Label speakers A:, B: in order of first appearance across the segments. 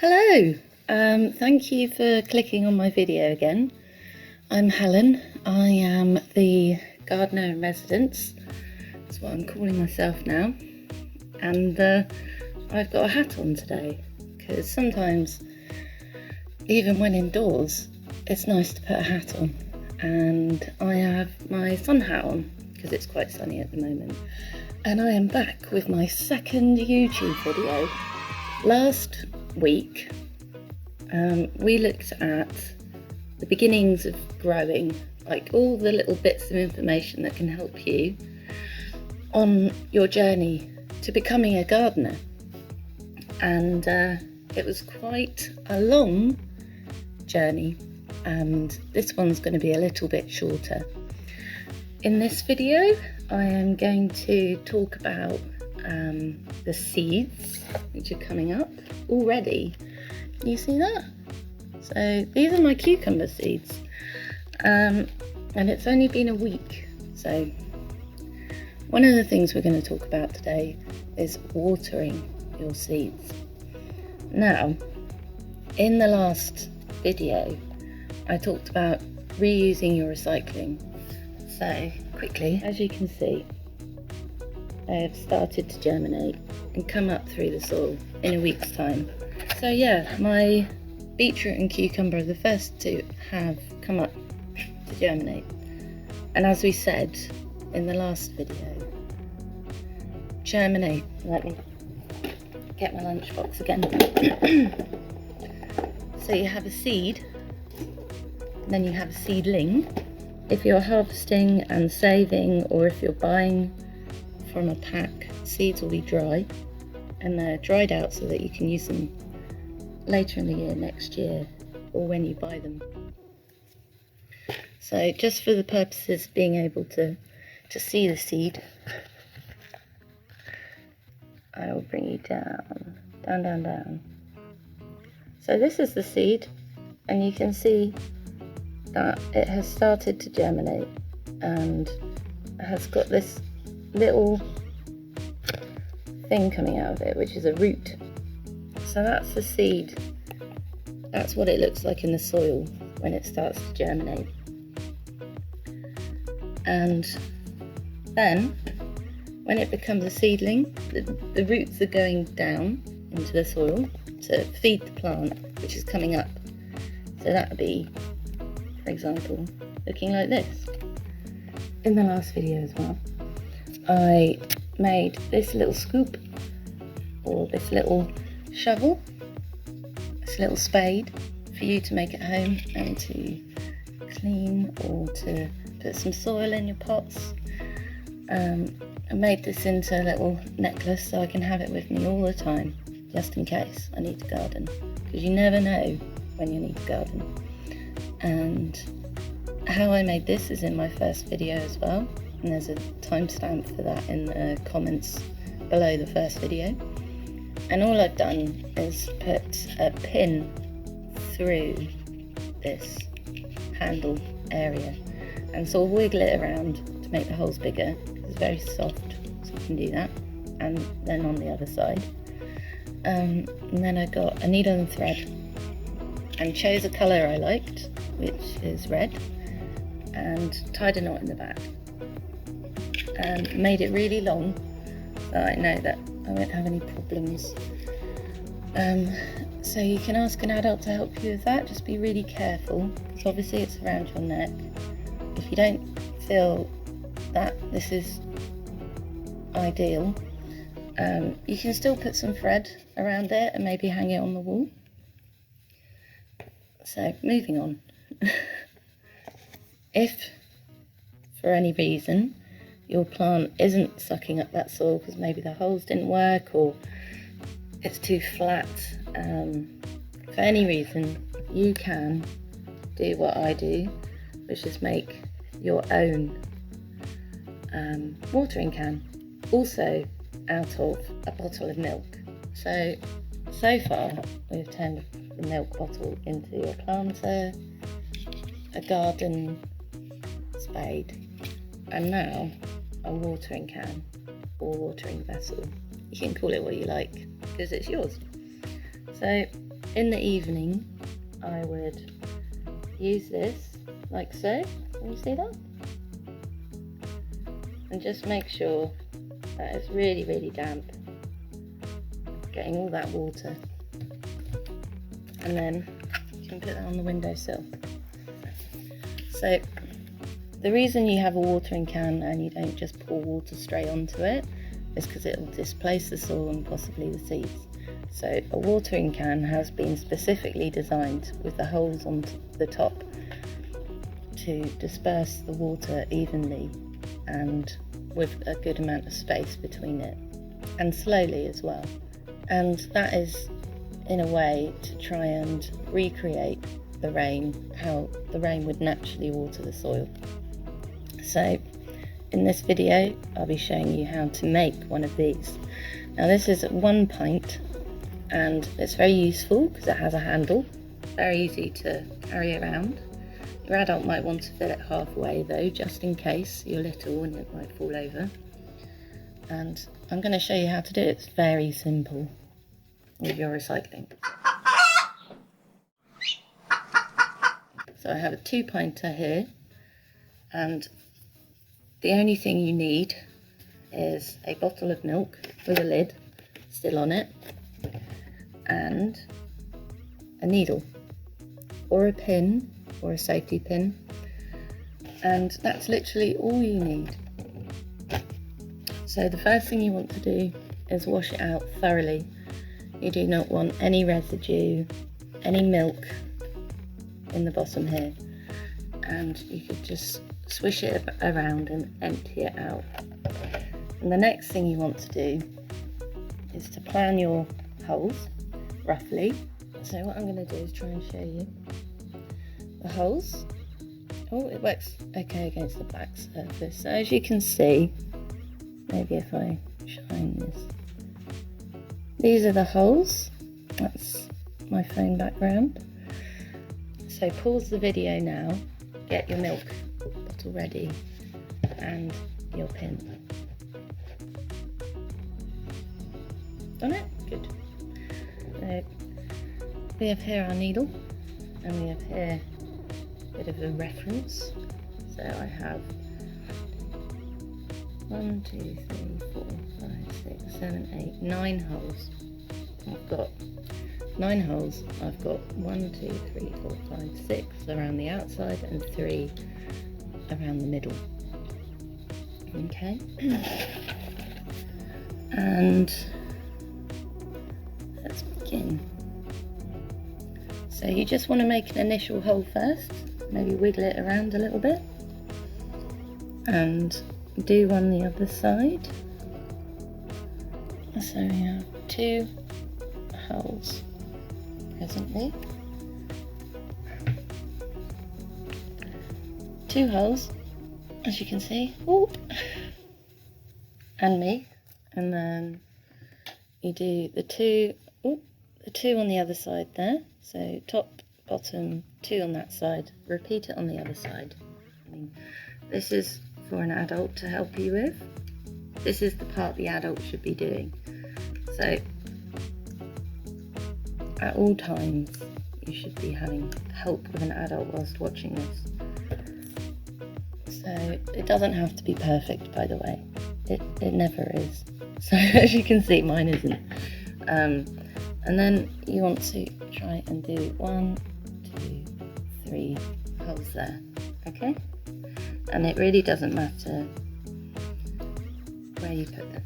A: Hello, thank you for clicking on my video again. I'm Helen. I am the gardener in residence. That's what I'm calling myself now. And I've got a hat on today because sometimes, even when indoors, it's nice to put a hat on. And I have my sun hat on because it's quite sunny at the moment. And I am back with my second YouTube video. Last week we looked at the beginnings of growing, like all the little bits of information that can help you on your journey to becoming a gardener, and it was quite a long journey, and this one's going to be a little bit shorter. In this video I am going to talk about the seeds which are coming up already. Can you see that? So these are my cucumber seeds, and it's only been a week. So one of the things we're going to talk about today is watering your seeds. Now, in the last video I talked about reusing your recycling. So quickly, as you can see, they have started to germinate and come up through the soil in a week's time. So yeah, my beetroot and cucumber are the first to have come up to germinate. And as we said in the last video, germinate. Let me get my lunchbox again. So you have a seed, then you have a seedling. If you're harvesting and saving, or if you're buying from a pack, seeds will be dry, and they're dried out so that you can use them later in the year, next year, or when you buy them. So just for the purposes of being able to see the seed, I will bring you down. So this is the seed, and you can see that it has started to germinate and has got this little thing coming out of it, which is a root. So that's the seed. That's what it looks like in the soil when it starts to germinate. And then when it becomes a seedling, the roots are going down into the soil to feed the plant, which is coming up. So that would be, for example, looking like this. In the last video as well, I made this little scoop, or this little shovel, this little spade, for you to make at home and to clean or to put some soil in your pots. I made this into a little necklace so I can have it with me all the time, just in case I need to garden, because you never know when you need to garden. And how I made this is in my first video as well, and there's a timestamp for that in the comments below the first video. And all I've done is put a pin through this handle area and sort of wiggle it around to make the holes bigger. It's very soft, so you can do that. And then on the other side, and then I got a needle and thread and chose a colour I liked, which is red, and tied a knot in the back and made it really long so I know that I won't have any problems. So you can ask an adult to help you with that. Just be really careful, because obviously it's around your neck. If you don't feel that this is ideal, you can still put some thread around it and maybe hang it on the wall. So moving on. If for any reason your plant isn't sucking up that soil because maybe the holes didn't work or it's too flat, for any reason, you can do what I do, which is make your own watering can, also out of a bottle of milk. So far we've turned the milk bottle into a planter, a garden spade, and now a watering can or watering vessel. You can call it what you like because it's yours. So in the evening I would use this like so. Can you see that? And just make sure that it's really, really damp, getting all that water. And then you can put that on the windowsill. So the reason you have a watering can and you don't just pour water straight onto it is because it will displace the soil and possibly the seeds. So a watering can has been specifically designed with the holes on the top to disperse the water evenly and with a good amount of space between it, and slowly as well. And that is in a way to try and recreate the rain, how the rain would naturally water the soil. So in this video I'll be showing you how to make one of these. Now this is 1 pint and it's very useful because it has a handle, very easy to carry around. Your adult might want to fill it halfway though, just in case you're little and it might fall over. And I'm going to show you how to do it. It's very simple with your recycling. So I have a 2 pinter here, and the only thing you need is a bottle of milk with a lid still on it, and a needle or a pin or a safety pin, and that's literally all you need. So the first thing you want to do is wash it out thoroughly. You do not want any residue, any milk in the bottom here, and you could just swish it around and empty it out. And the next thing you want to do is to plan your holes roughly. So what I'm going to do is try and show you the holes. Oh, it works okay against the black surface. So as you can see, maybe if I shine this, these are the holes. That's my phone background. So pause the video now, get your milk bottle ready and your pin. Done it? Good. So we have here our needle, and we have here a bit of a reference. So I have 1, 2, 3, 4, 5, 6, 7, 8, 9 holes. I've got 9 holes. I've got 1, 2, 3, 4, 5, 6 around the outside and 3 around the middle. Okay. And let's begin. So you just want to make an initial hole first, maybe wiggle it around a little bit, and do one the other side. So we have 2 holes presently. 2 holes, as you can see. Ooh. And me. And then you do the 2 on the other side there. So top, bottom, 2 on that side. Repeat it on the other side. This is for an adult to help you with. This is the part the adult should be doing. So at all times you should be having help with an adult whilst watching this. So it doesn't have to be perfect, by the way. It never is. So as you can see, mine isn't. And then you want to try and do 1, 2, 3 holes there. Okay? And it really doesn't matter where you put them,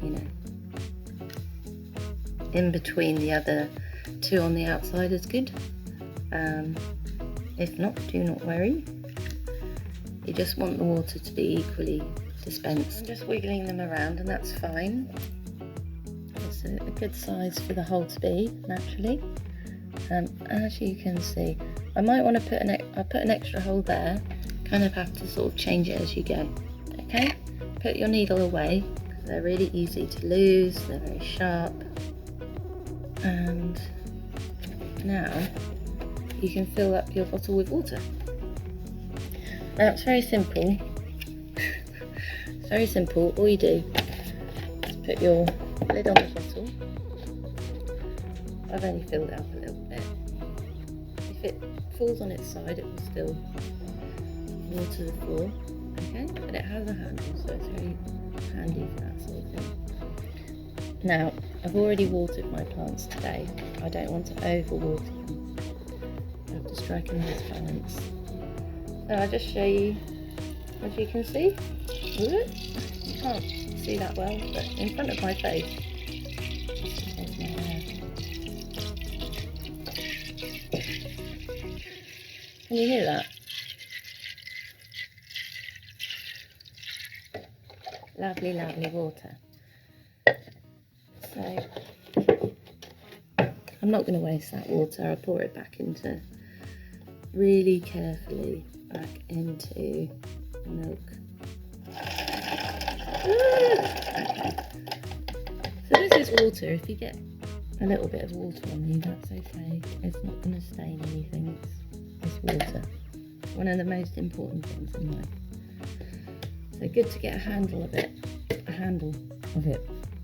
A: you know. In between the other 2 on the outside is good. If not, do not worry. You just want the water to be equally dispensed. I'm just wiggling them around, and that's fine. It's a good size for the hole to be, naturally. As you can see, I might want to put an extra hole there. Kind of have to sort of change it as you go. Okay? Put your needle away, because they're really easy to lose, they're very sharp. And now you can fill up your bottle with water. Now it's very simple. It's very simple. All you do is put your lid on the bottle, I've only filled it up a little bit. If it falls on its side, it will still water the floor, okay? But it has a handle, so it's really handy for that sort of thing. Now, I've already watered my plants today. I don't want to overwater them. I have to strike a nice balance. So I'll just show you, as you can see. You can't see that well, but in front of my face, there's my hair. Can you hear that? Lovely, lovely water. So I'm not going to waste that water. I'll pour it back into, really carefully, back into the milk. So this is water. If you get a little bit of water on you, that's okay. It's not going to stain anything. It's water. One of the most important things in life. So good to get a handle of it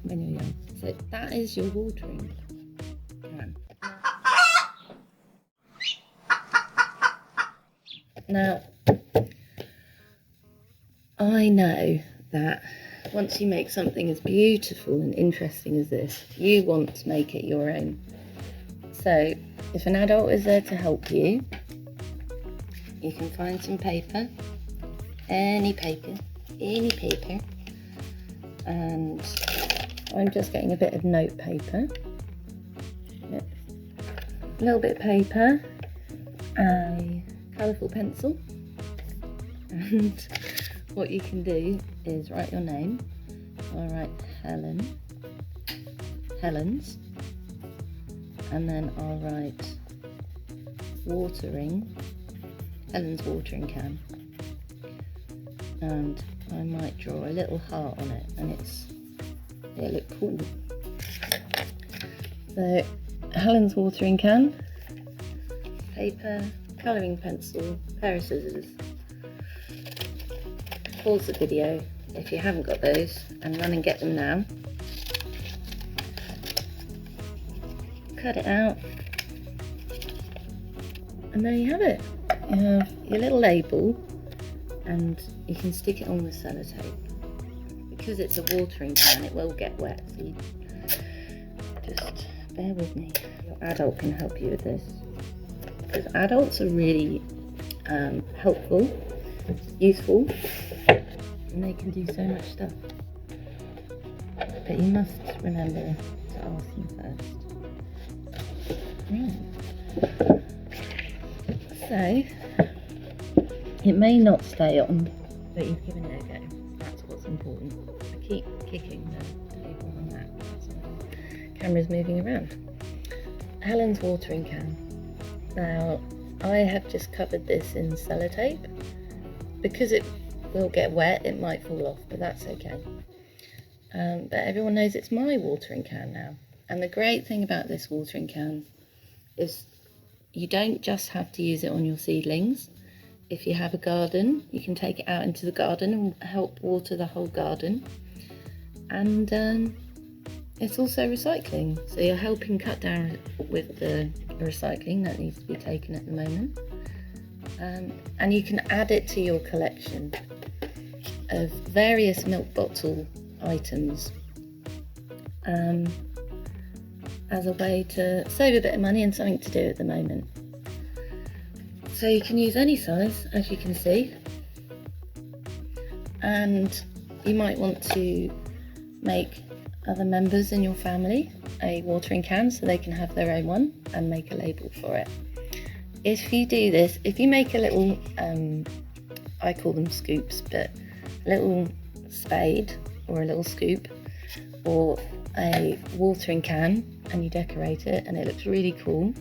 A: when you're young. So that is your watering can. Now, I know that once you make something as beautiful and interesting as this, you want to make it your own. So if an adult is there to help you, you can find some paper, any paper, and I'm just getting a bit of note paper, a little bit of paper, a colourful pencil, and what you can do is write your name. I'll write Helen, Helen's, and then I'll write watering, Helen's watering can, and I might draw a little heart on it, and it'll look cool. So Helen's watering can, paper, colouring pencil, pair of scissors. Pause the video if you haven't got those and run and get them now. Cut it out, and there you have it. You have your little label, and you can stick it on with sellotape. Because it's a watering can, it will get wet, so you just bear with me. Your adult can help you with this, because adults are really helpful, useful, and they can do so much stuff. But you must remember to ask them first. Right. So, it may not stay on, but you've given it a go. That's what's important. I keep kicking the table on that. So the camera's moving around. Helen's watering can. Now, I have just covered this in sellotape. Because it will get wet, it might fall off, but that's okay. But everyone knows it's my watering can now. And the great thing about this watering can is you don't just have to use it on your seedlings. If you have a garden, you can take it out into the garden and help water the whole garden. And it's also recycling, so you're helping cut down with the recycling that needs to be taken at the moment. And you can add it to your collection of various milk bottle items as a way to save a bit of money and something to do at the moment. So you can use any size, as you can see, and you might want to make other members in your family a watering can so they can have their own one and make a label for it. If you do this, if you make a little, I call them scoops, but a little spade or a little scoop or a watering can, and you decorate it and it looks really cool,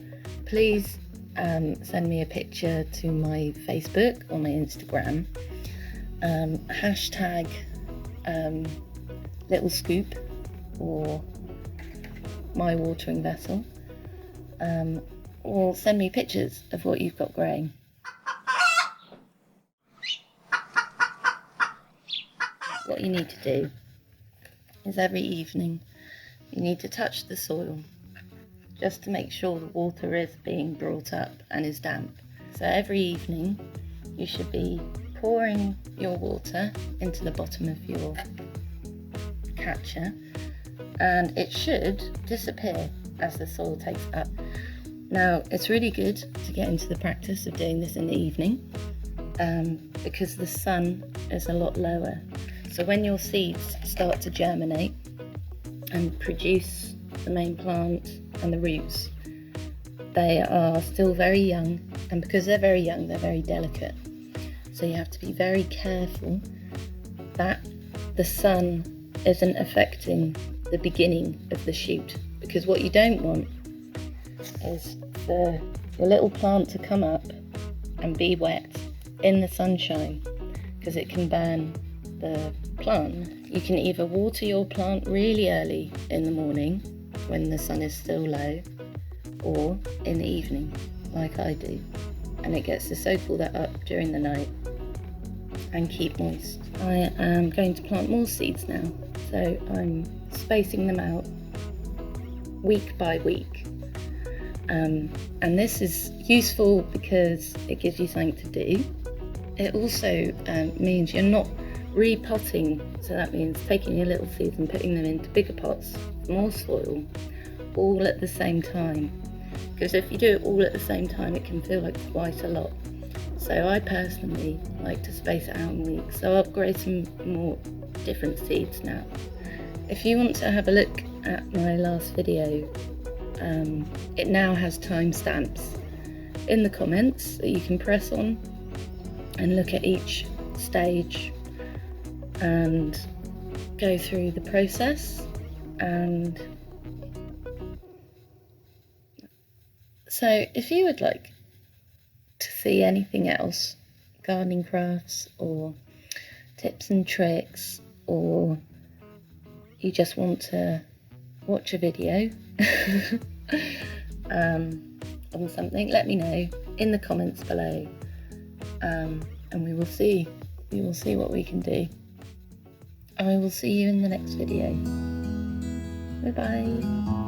A: please send me a picture to my Facebook or my Instagram. Hashtag little scoop or my watering vessel, or send me pictures of what you've got growing. What you need to do is every evening you need to touch the soil just to make sure the water is being brought up and is damp. So every evening you should be pouring your water into the bottom of your catcher, and it should disappear as the soil takes it up. Now, it's really good to get into the practice of doing this in the evening because the sun is a lot lower. So when your seeds start to germinate and produce the main plant and the roots, they are still very young, and because they're very young, they're very delicate. So you have to be very careful that the sun isn't affecting the beginning of the shoot, because what you don't want is for your little plant to come up and be wet in the sunshine, because it can burn the plant. You can either water your plant really early in the morning when the sun is still low, or in the evening like I do, and it gets to soak all that up during the night and keep moist. I am going to plant more seeds now, so I'm spacing them out week by week, and this is useful because it gives you something to do. It also means you're not repotting, so that means taking your little seeds and putting them into bigger pots, more soil, all at the same time, because if you do it all at the same time it can feel like quite a lot. So I personally like to space it out in weeks, so I'll grow some more different seeds now. If you want to have a look at my last video, it now has timestamps in the comments that you can press on and look at each stage and go through the process. And so if you would like to see anything else, gardening crafts or tips and tricks, or you just want to watch a video on something, let me know in the comments below, and we will see what we can do. I will see you in the next video. Bye bye.